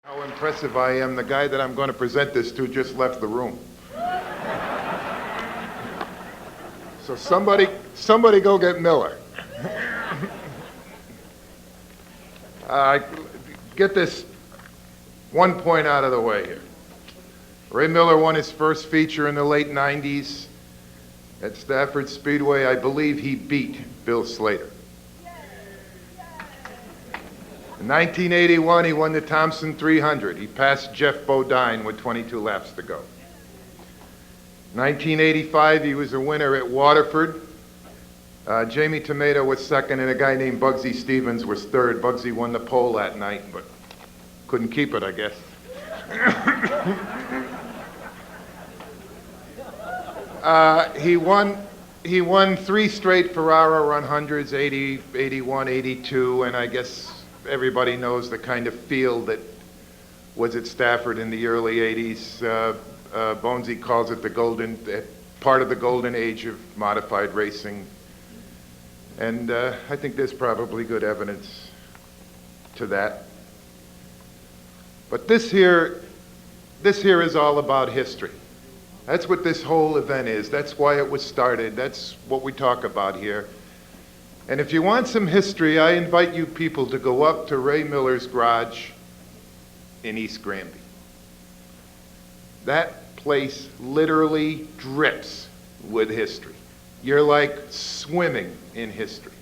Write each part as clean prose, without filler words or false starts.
How impressive I am. The guy that I'm going to present this to just left the room. So somebody go get Miller. Get this one point out of the way here. Ray Miller won his first feature in the late 90s at Stafford Speedway. I believe he beat Bill Slater. In 1981, he won the Thompson 300. He passed Jeff Bodine with 22 laps to go. 1985, he was a winner at Waterford. Jamie Tomato was second, and a guy named Bugsy Stevens was third. Bugsy won the pole that night, but couldn't keep it, I guess. He won 3 straight Ferrara 100s, 80, 81, 82, and I guess everybody knows the kind of field that was at Stafford in the early 80s. Bonesy calls it part of the golden age of modified racing. And I think there's probably good evidence to that. But this here is all about history. That's what this whole event is. That's why it was started. That's what we talk about here. And if you want some history, I invite you people to go up to Ray Miller's garage in East Granby. That place literally drips with history. You're like swimming in history.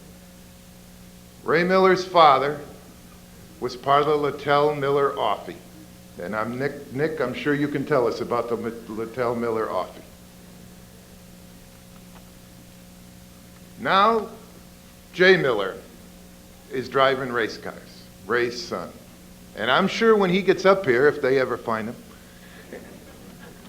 Ray Miller's father was part of the Littell Miller Offie. And I'm Nick, I'm sure you can tell us about the Littell Miller Offie. Now, Jay Miller is driving race cars, Ray's son. And I'm sure when he gets up here, if they ever find him,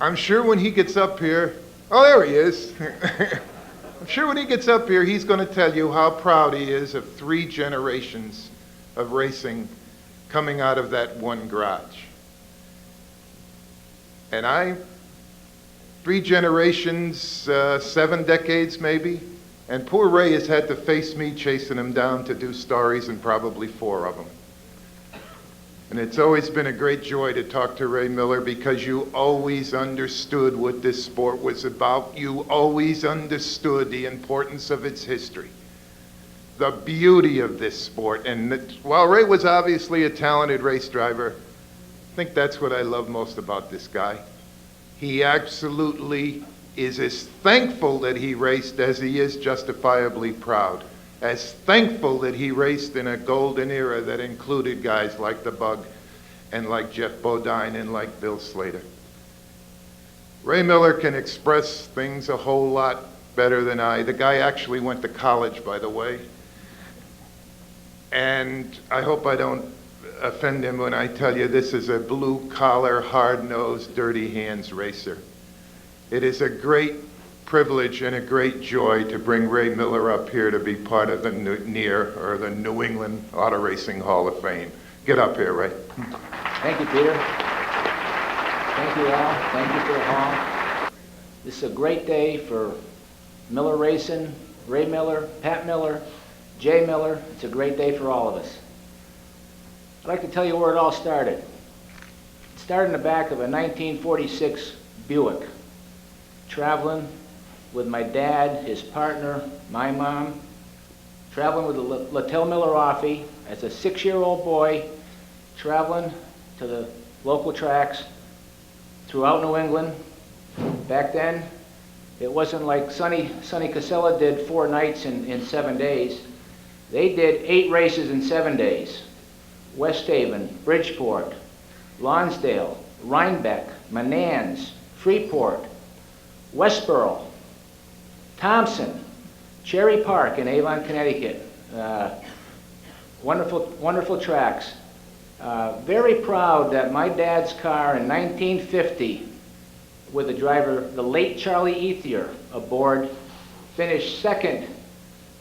I'm sure when he gets up here, oh, there he is. I'm sure when he gets up here, he's going to tell you how proud he is of 3 generations of racing coming out of that one garage. And 3 generations, 7 decades maybe, and poor Ray has had to face me chasing him down to do stories, and probably 4 of them. And it's always been a great joy to talk to Ray Miller, because you always understood what this sport was about. You always understood the importance of its history, the beauty of this sport. And while Ray was obviously a talented race driver, I think that's what I love most about this guy. He absolutely is as thankful that he raced as he is justifiably proud. As thankful that he raced in a golden era that included guys like the Bug and like Jeff Bodine and like Bill Slater. Ray Miller can express things a whole lot better than I. The guy actually went to college, by the way. And I hope I don't offend him when I tell you this is a blue-collar, hard-nosed, dirty hands racer. It is a great privilege and a great joy to bring Ray Miller up here to be part of the the New England Auto Racing Hall of Fame. Get up here, Ray. Thank you, Peter. Thank you, Al. Thank you for the hall. This is a great day for Miller Racing, Ray Miller, Pat Miller, Jay Miller. It's a great day for all of us. I'd like to tell you where it all started. It started in the back of a 1946 Buick, traveling with my dad, his partner, my mom, traveling with the Littell Miller Offie as a 6-year-old boy, traveling to the local tracks throughout New England. Back then, it wasn't like Sonny Casella did 4 nights in 7 days. They did 8 races in 7 days. West Haven, Bridgeport, Lonsdale, Rhinebeck, Menands, Freeport, Westboro, Thompson, Cherry Park in Avon, Connecticut. Wonderful tracks. Very proud that my dad's car in 1950, with the driver, the late Charlie Ethier, aboard, finished second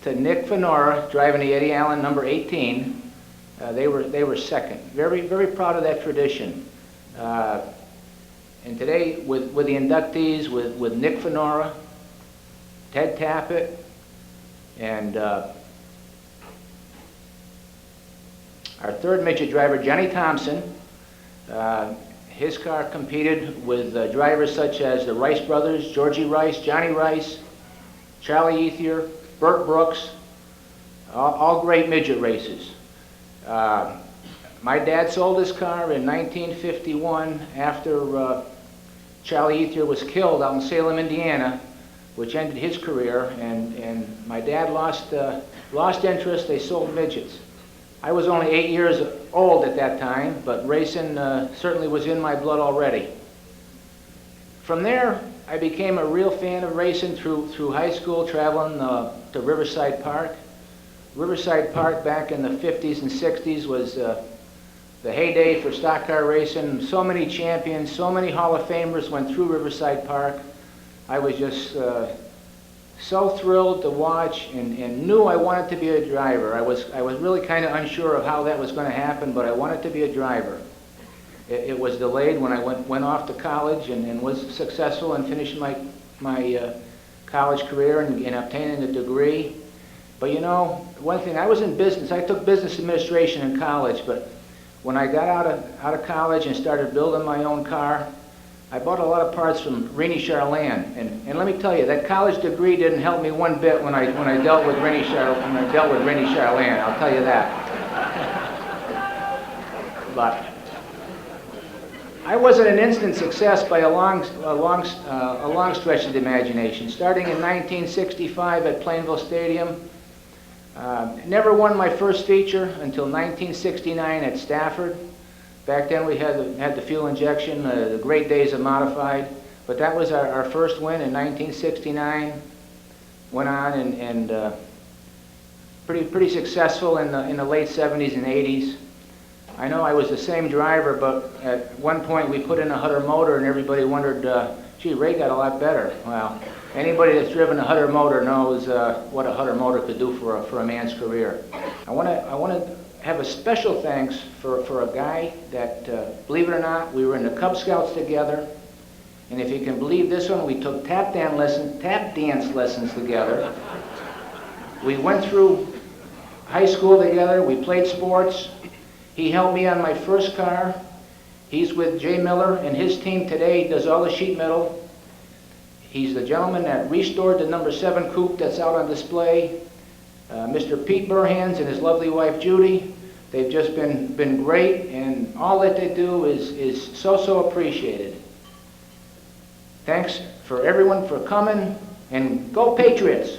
to Nick Fenora, driving the Eddie Allen number 18. They were second. Very proud of that tradition. And today, with the inductees, with Nick Fenora, Ted Tappett, and our third midget driver, Johnny Thompson, His car competed with drivers such as the Rice brothers, Georgie Rice, Johnny Rice, Charlie Ethier, Burt Brooks, all great midget races. My dad sold his car in 1951 after Charlie Ethier was killed out in Salem, Indiana, which ended his career, and my dad lost interest. They sold midgets. I was only 8 years old at that time, but racing certainly was in my blood already. From there, I became a real fan of racing through high school, traveling to Riverside Park. Riverside Park back in the 50s and 60s was the heyday for stock car racing. So many champions, so many Hall of Famers went through Riverside Park. I was just so thrilled to watch and knew I wanted to be a driver. I was really kind of unsure of how that was going to happen, but I wanted to be a driver. It was delayed when I went off to college and was successful in finishing my college career and obtaining a degree. But you know, one thing, I was in business. I took business administration in college, but when I got out of college and started building my own car, I bought a lot of parts from Rennie Charland, and let me tell you, that college degree didn't help me one bit when I dealt with Rennie Charland. I'll tell you that. But I wasn't an instant success by a long stretch of the imagination. Starting in 1965 at Plainville Stadium, never won my first feature until 1969 at Stafford. Back then we had the fuel injection, the great days of modified, but that was our first win in 1969. Went on and pretty successful in the late 70s and 80s. I know I was the same driver, but at one point we put in a Hutter motor and everybody wondered, gee, Ray got a lot better. Well, anybody that's driven a Hutter motor knows what a Hutter motor could do for a man's career. I want to have a special thanks for a guy that, believe it or not, we were in the Cub Scouts together, and if you can believe this one, we took tap dance lessons together. We went through high school together, we played sports. He helped me on my first car. He's with Jay Miller and his team today. He does all the sheet metal. He's the gentleman that restored the number 7 coupe that's out on display. Mr. Pete Burhans and his lovely wife Judy. They've just been great, and all that they do is so appreciated. Thanks for everyone for coming, and go Patriots!